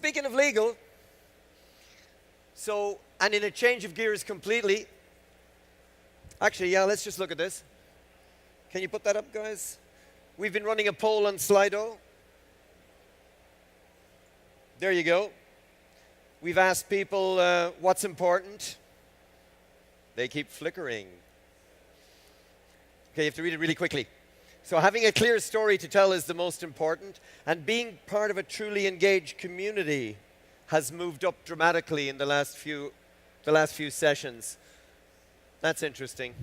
speaking of legal, and in a change of gears completely, actually, yeah, let's just look at this. Can you put that up, guys? We've been running a poll on Slido. There you go. We've asked people what's important. They keep flickering. Okay, you have to read it really quickly. So having a clear story to tell is the most important, and being part of a truly engaged community has moved up dramatically in the last few sessions. That's interesting.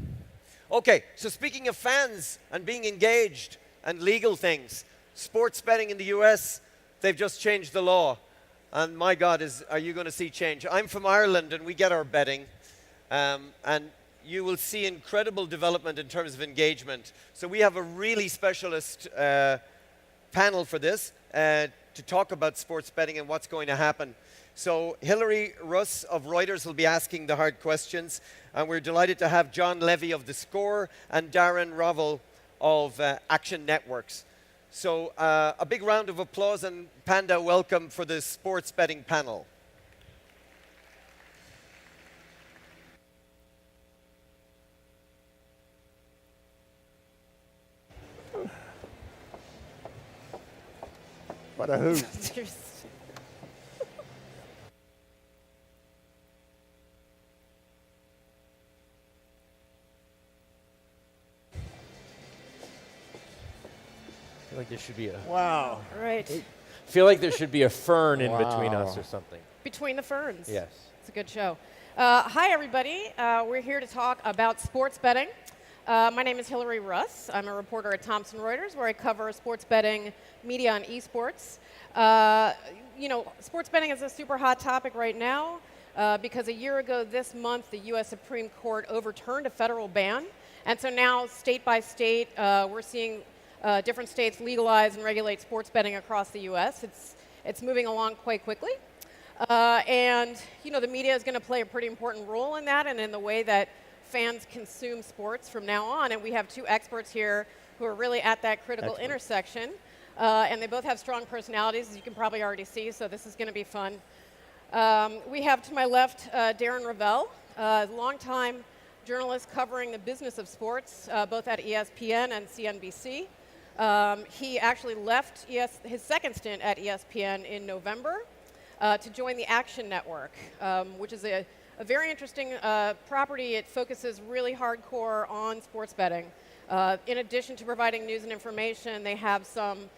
Okay, so speaking of fans and being engaged and legal things, sports betting in the US, they've just changed the law. And my God, are you going to see change? I'm from Ireland and we get our betting. And you will see incredible development in terms of engagement. So we have a really specialist panel for this to talk about sports betting and what's going to happen. So Hilary, Russ of Reuters will be asking the hard questions. And we're delighted to have John Levy of theScore and Darren Rovell of Action Networks. So a big round of applause and Panda welcome for the sports betting panel. What a hoot. I feel like there should be a Wow. Right. feel like there should be a fern in between us or something. Between the ferns. Yes. It's a good show. Hi, everybody. We're here to talk about sports betting. My name is Hilary Russ. I'm a reporter at Thomson Reuters, where I cover sports betting, media, and esports. You know, sports betting is a super hot topic right now because a year ago this month, the U.S. Supreme Court overturned a federal ban. And so now, state by state, we're seeing different states legalize and regulate sports betting across the U.S. It's moving along quite quickly. And, you know, the media is going to play a pretty important role in that and in the way that fans consume sports from now on. And we have two experts here who are really at that critical intersection. And they both have strong personalities, as you can probably already see, so this is going to be fun. We have to my left Darren Rovell, a longtime journalist covering the business of sports, both at ESPN and CNBC. He actually left his second stint at ESPN in November to join the Action Network, which is a very interesting property. It focuses really hardcore on sports betting. In addition to providing news and information, they have some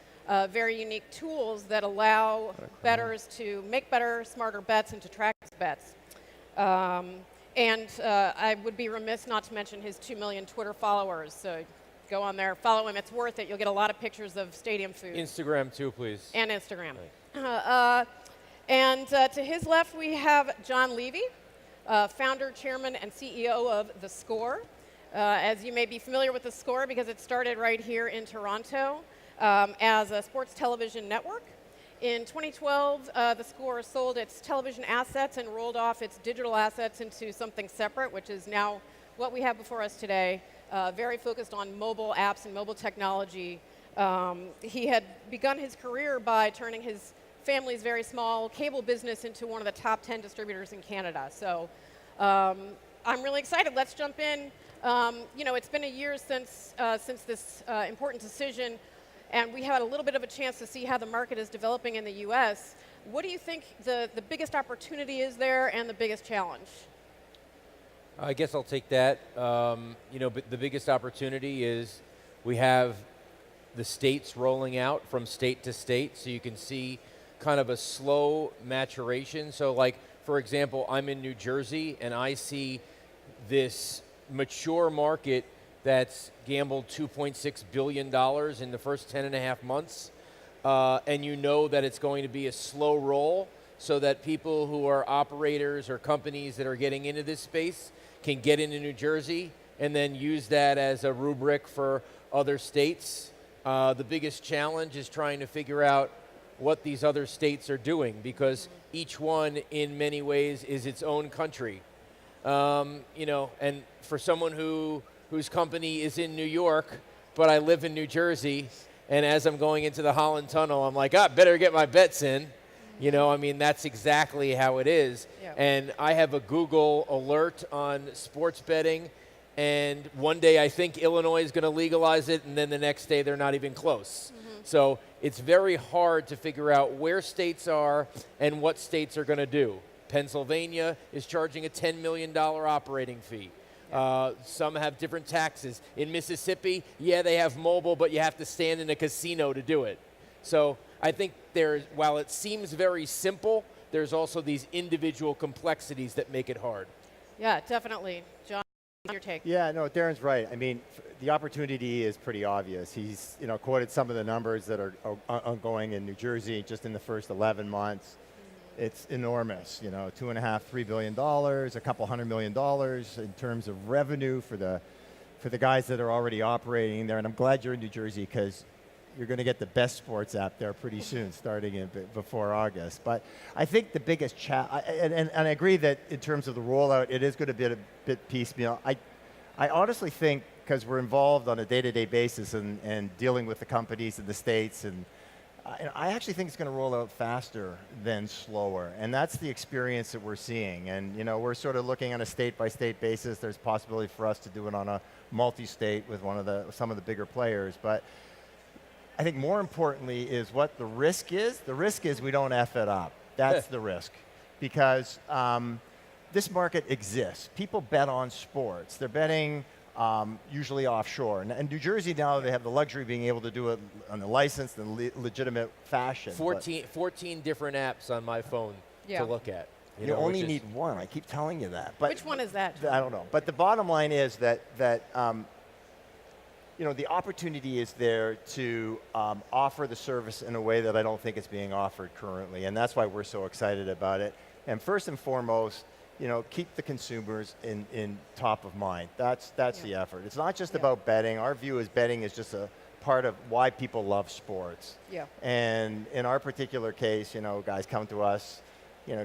very unique tools that allow bettors to make better, smarter bets and to track bets. And I would be remiss not to mention his 2 million Twitter followers. So go on there, follow him. It's worth it. You'll get a lot of pictures of stadium food. Instagram too, please. And Instagram. And to his left, we have John Levy, founder, chairman, and CEO of theScore. As you may be familiar with theScore because it started right here in Toronto as a sports television network. In 2012, theScore sold its television assets and rolled off its digital assets into something separate, which is now what we have before us today, very focused on mobile apps and mobile technology. He had begun his career by turning his family's very small cable business into one of the top 10 distributors in Canada. So I'm really excited. Let's jump in. You know, it's been a year since this important decision, and we had a little bit of a chance to see how the market is developing in the U.S. What do you think the biggest opportunity is there and the biggest challenge? I guess I'll take that. You know, but the biggest opportunity is we have the states rolling out from state to state, so you can see kind of a slow maturation. So like, for example, I'm in New Jersey, and I see this mature market that's gambled $2.6 billion in the first 10 and a half months. And you know that it's going to be a slow roll so that people who are operators or companies that are getting into this space can get into New Jersey and then use that as a rubric for other states. The biggest challenge is trying to figure out what these other states are doing because each one in many ways is its own country. You know, and for someone whose company is in New York, but I live in New Jersey, and as I'm going into the Holland Tunnel, I'm like, better get my bets in. You know, I mean, that's exactly how it is. Yeah. And I have a Google alert on sports betting, and one day I think Illinois is going to legalize it, and then the next day they're not even close. So it's very hard to figure out where states are and what states are going to do. Pennsylvania is charging a $10 million operating fee. Some have different taxes. In Mississippi, yeah, they have mobile, but you have to stand in a casino to do it. So I think while it seems very simple, there's also these individual complexities that make it hard. Yeah, definitely. John, your take. Yeah, no, Darren's right. I mean, the opportunity is pretty obvious. He's quoted some of the numbers that are ongoing in New Jersey just in the first 11 months. It's enormous, $2.5, $3 billion, a couple $100 million in terms of revenue for the guys that are already operating there. And I'm glad you're in New Jersey because you're going to get the best sports app there pretty soon, starting before August. But I think the biggest and I agree that in terms of the rollout, it is going to be a bit piecemeal. I honestly think, because we're involved on a day-to-day basis and dealing with the companies in the States, and I actually think it's going to roll out faster than slower. And that's the experience that we're seeing. And we're sort of looking on a state-by-state basis. There's possibility for us to do it on a multi-state with some of the bigger players. But I think more importantly is what the risk is. The risk is we don't F it up. That's the risk. Because this market exists. People bet on sports. They're betting usually offshore. And New Jersey now, they have the luxury of being able to do it on a licensed and legitimate fashion. 14 different apps on my phone to look at. You only need one. I keep telling you that. But which one is that, John? I don't know. But the bottom line is that the opportunity is there to offer the service in a way that I don't think it's being offered currently. And that's why we're so excited about it. And first and foremost, keep the consumers in top of mind. That's the effort. It's not just about betting. Our view is betting is just a part of why people love sports. Yeah. And in our particular case, guys come to us,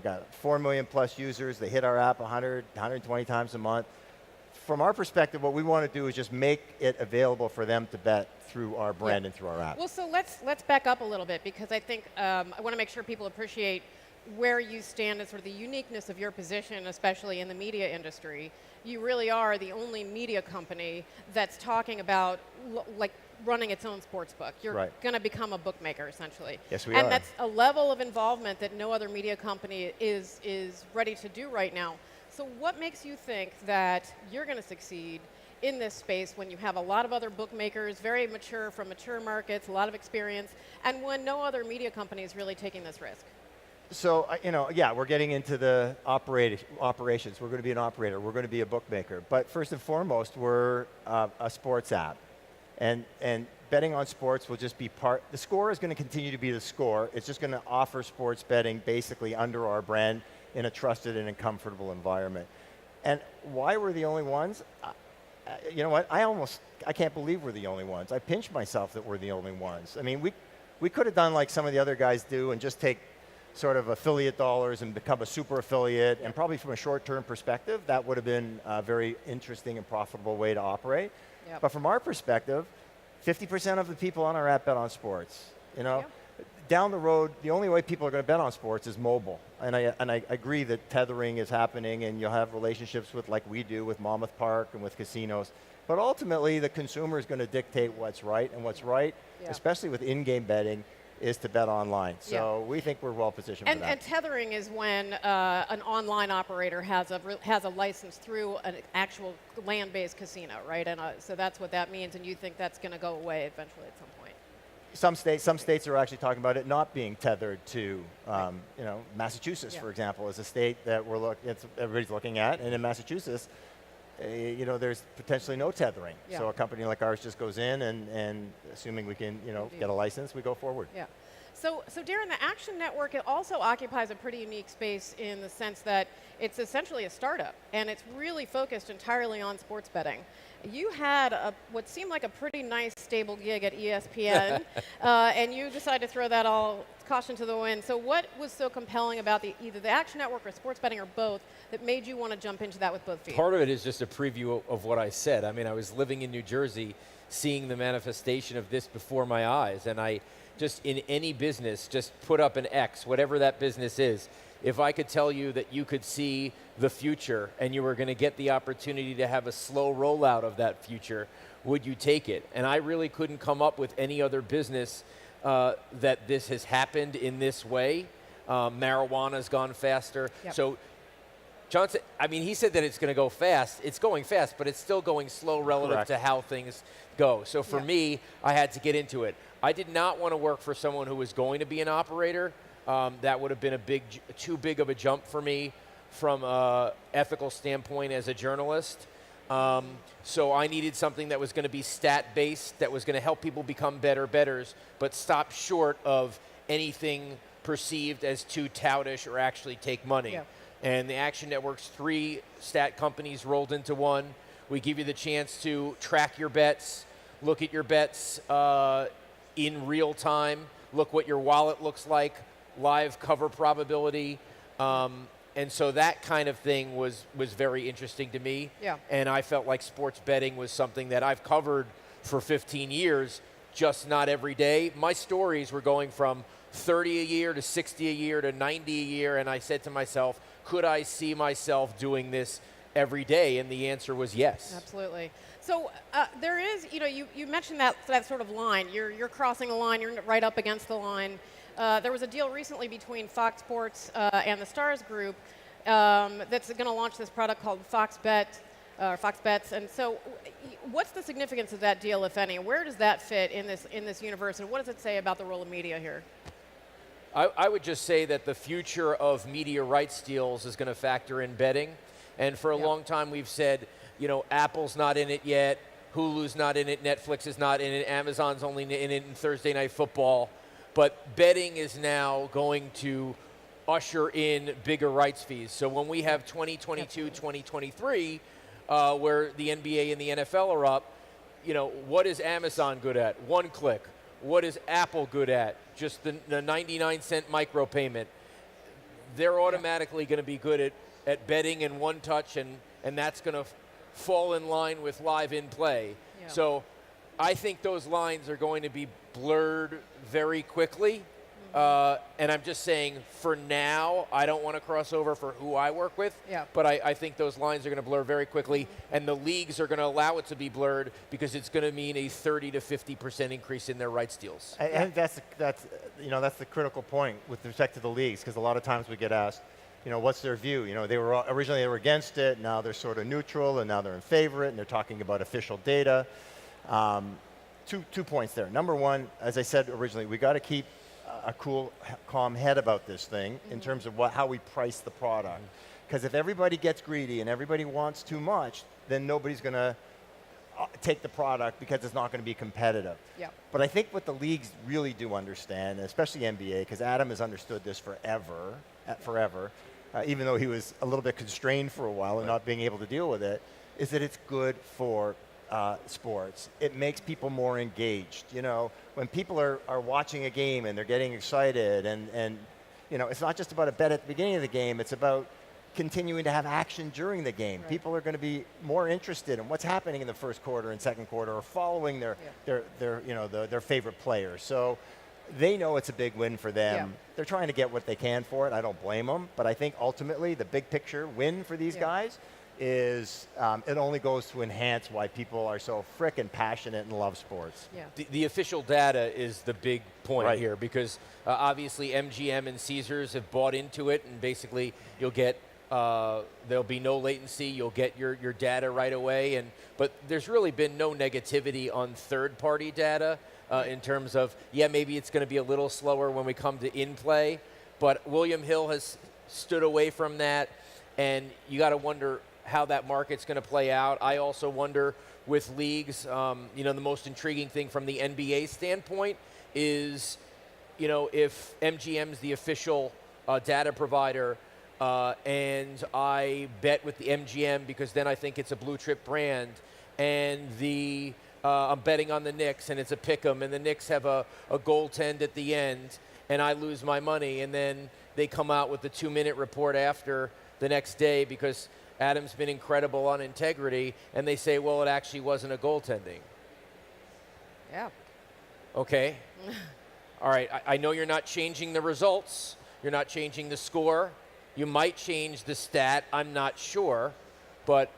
got 4 million plus users. They hit our app 100, 120 times a month. From our perspective, what we want to do is just make it available for them to bet through our brand and through our app. Well, so let's back up a little bit, because I think I want to make sure people appreciate where you stand and sort of the uniqueness of your position, especially in the media industry. You really are the only media company that's talking about like running its own sports book. You're going to become a bookmaker, essentially. Yes, we are. And that's a level of involvement that no other media company is ready to do right now. So what makes you think that you're going to succeed in this space when you have a lot of other bookmakers, very mature, from mature markets, a lot of experience, and when no other media company is really taking this risk? So, we're getting into the operations. We're going to be an operator. We're going to be a bookmaker. But first and foremost, we're a sports app. And betting on sports will just be part. theScore is going to continue to be theScore. It's just going to offer sports betting basically under our brand in a trusted and a comfortable environment. And why we're the only ones? You know what? I can't believe we're the only ones. I pinch myself that we're the only ones. I mean, we could have done like some of the other guys do and just take sort of affiliate dollars and become a super affiliate, and probably from a short-term perspective, that would have been a very interesting and profitable way to operate. Yep. But from our perspective, 50% of the people on our app bet on sports. Down the road, the only way people are going to bet on sports is mobile. And I agree that tethering is happening, and you'll have relationships with, like we do, with Monmouth Park and with casinos. But ultimately, the consumer is going to dictate what's right, and what's right, especially with in-game betting, is to bet online. So we think we're well positioned for that. And tethering is when an online operator has a license through an actual land-based casino, right? And so that's what that means, and you think that's going to go away eventually at some point. Some states are actually talking about it not being tethered to, Massachusetts, for example, is a state that everybody's looking at, and in Massachusetts, there's potentially no tethering. Yeah. So a company like ours just goes in, and assuming we can, get a license, we go forward. Yeah. So Darren, the Action Network, it also occupies a pretty unique space in the sense that it's essentially a startup, and it's really focused entirely on sports betting. You had what seemed like a pretty nice, stable gig at ESPN, and you decided to throw that all caution to the wind. So what was so compelling about either the Action Network or sports betting or both that made you want to jump into that with both feet? Part of it is just a preview of what I said. I mean, I was living in New Jersey, seeing the manifestation of this before my eyes, and I just in any business, just put up an X, whatever that business is. If I could tell you that you could see the future and you were going to get the opportunity to have a slow rollout of that future, would you take it? And I really couldn't come up with any other business that this has happened in this way. Marijuana's gone faster. Yep. So John said, I mean, he said that it's going to go fast. It's going fast, but it's still going slow relative Correct. to how things go. So for Yeah. me, I had to get into it. I did not want to work for someone who was going to be an operator. That would have been too big of a jump for me from an ethical standpoint as a journalist. So I needed something that was going to be stat-based, that was going to help people become better betters, but stop short of anything perceived as too toutish or actually take money. Yeah. And the Action Network's 3 stat companies rolled into one. We give you the chance to track your bets, look at your bets in real time, look what your wallet looks like, live cover probability. And so that kind of thing was very interesting to me. Yeah. And I felt like sports betting was something that I've covered for 15 years, just not every day. My stories were going from 30 a year to 60 a year to 90 a year, and I said to myself, could I see myself doing this every day? And the answer was yes. Absolutely. So there is, you mentioned that sort of line. You're crossing a line. You're right up against the line. There was a deal recently between Fox Sports and the Stars Group that's going to launch this product called Fox Bets. And so, what's the significance of that deal, if any? Where does that fit in this universe, and what does it say about the role of media here? I would just say that the future of media rights deals is going to factor in betting. And for a long time, we've said, Apple's not in it yet, Hulu's not in it, Netflix is not in it, Amazon's only in it in Thursday Night Football. But betting is now going to usher in bigger rights fees. So when we have 2022, 2023, where the NBA and the NFL are up, what is Amazon good at? One click. What is Apple good at? Just the 99-cent micropayment. They're automatically going to be good at betting in one touch, and that's going to fall in line with live in play. Yeah. So I think those lines are going to be blurred very quickly. And I'm just saying, for now, I don't want to cross over for who I work with. Yeah. But I think those lines are going to blur very quickly, and the leagues are going to allow it to be blurred because it's going to mean a 30 to 50% increase in their rights deals. I think that's the critical point with respect to the leagues, because a lot of times we get asked, what's their view? They were originally against it, now they're sort of neutral, and now they're in favor of it, and they're talking about official data. Two points there. Number one, as I said originally, we got to keep a cool, calm head about this thing in terms of how we price the product. Because if everybody gets greedy and everybody wants too much, then nobody's going to take the product because it's not going to be competitive. Yeah. But I think what the leagues really do understand, and especially NBA, because Adam has understood this forever, even though he was a little bit constrained for a while and not being able to deal with it, is that it's good for sports. It makes people more engaged. When people are watching a game and they're getting excited, and it's not just about a bet at the beginning of the game, it's about continuing to have action during the game. Right. People are going to be more interested in what's happening in the first quarter and second quarter, or following their favorite players. So they know it's a big win for them. Yeah. They're trying to get what they can for it. I don't blame them, but I think ultimately the big picture win for these guys is it only goes to enhance why people are so frickin' passionate and love sports. Yeah. The official data is the big point Right. here, because obviously MGM and Caesars have bought into it, and basically you'll get there'll be no latency. You'll get your data right away, but there's really been no negativity on third-party data in terms of, maybe it's going to be a little slower when we come to in-play, but William Hill has stood away from that, and you got to wonder how that market's going to play out. I also wonder with leagues, the most intriguing thing from the NBA standpoint is, if MGM's the official data provider, and I bet with the MGM because then I think it's a blue chip brand, and I'm betting on the Knicks and it's a pick 'em, and the Knicks have a goaltend at the end, and I lose my money, and then they come out with the 2-minute report after the next day because Adam's been incredible on integrity, and they say, well, it actually wasn't a goaltending. Yeah. Okay. all right, I know you're not changing the results, you're not changing the score, you might change the stat, I'm not sure, but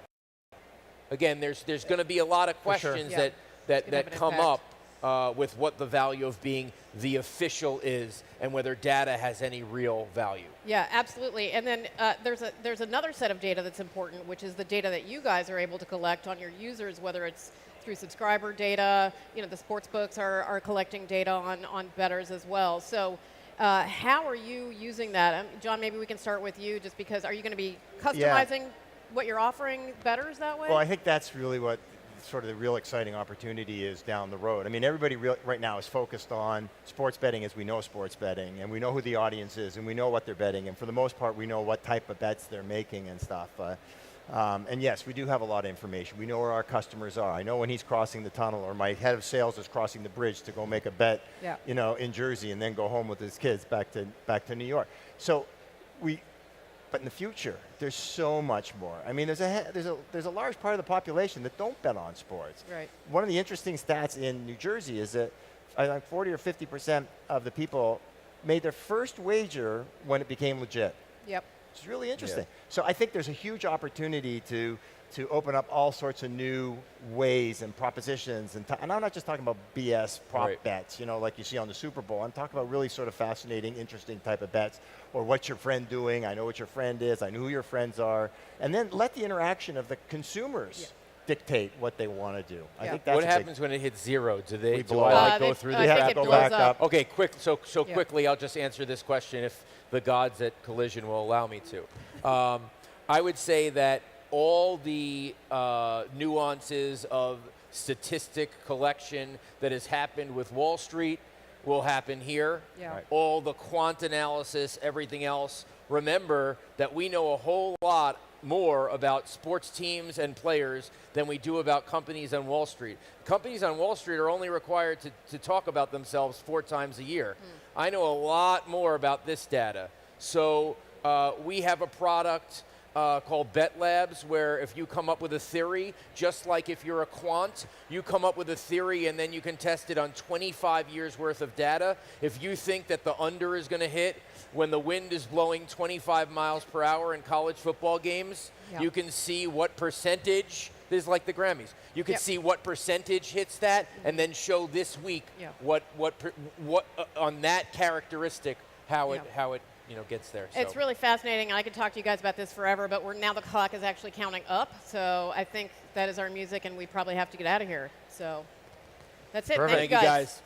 again, there's going to be a lot of questions Yeah. that come impact. up with what the value of being the official is and whether data has any real value. Yeah, absolutely. And then there's another set of data that's important, which is the data that you guys are able to collect on your users, whether it's through subscriber data. The sports books are collecting data on bettors as well. So how are you using that? John, maybe we can start with you, just because are you going to be customizing what you're offering bettors that way? Well, I think that's really what sort of the real exciting opportunity is down the road. I mean, everybody right now is focused on sports betting as we know sports betting, and we know who the audience is, and we know what they're betting, and for the most part, we know what type of bets they're making and stuff. And yes, we do have a lot of information. We know where our customers are. I know when he's crossing the tunnel, or my head of sales is crossing the bridge to go make a bet, in Jersey, and then go home with his kids back to New York. So but in the future, there's so much more. I mean, there's a large part of the population that don't bet on sports. Right. One of the interesting stats in New Jersey is that I think 40 or 50% of the people made their first wager when it became legit. Yep. It's really interesting. So I think there's a huge opportunity to open up all sorts of new ways and propositions. And I'm not just talking about BS prop bets, like you see on the Super Bowl. I'm talking about really sort of fascinating, interesting type of bets. Or what's your friend doing? I know what your friend is. I know who your friends are. And then let the interaction of the consumers dictate what they want to do. I think that's what happens when it hits zero? Do We I blow like up. go through I the think it go blows back up. Okay, quickly, I'll just answer this question if the gods at Collision will allow me to. I would say that all the nuances of statistic collection that has happened with Wall Street will happen here. Yeah. Right. All the quant analysis, everything else. Remember that we know a whole lot more about sports teams and players than we do about companies on Wall Street. Companies on Wall Street are only required to talk about themselves 4 times a year. I know a lot more about this data. So we have a product called Bet Labs, where if you come up with a theory, just like if you're a quant, you come up with a theory and then you can test it on 25 years worth of data. If you think that the under is going to hit when the wind is blowing 25 miles per hour in college football games, you can see what percentage, this is like the Grammys, you can see what percentage hits that and then show this week what on that characteristic, how it gets there. So. It's really fascinating. I could talk to you guys about this forever, but now the clock is actually counting up. So I think that is our music, and we probably have to get out of here. So that's it. Perfect. Thank you guys.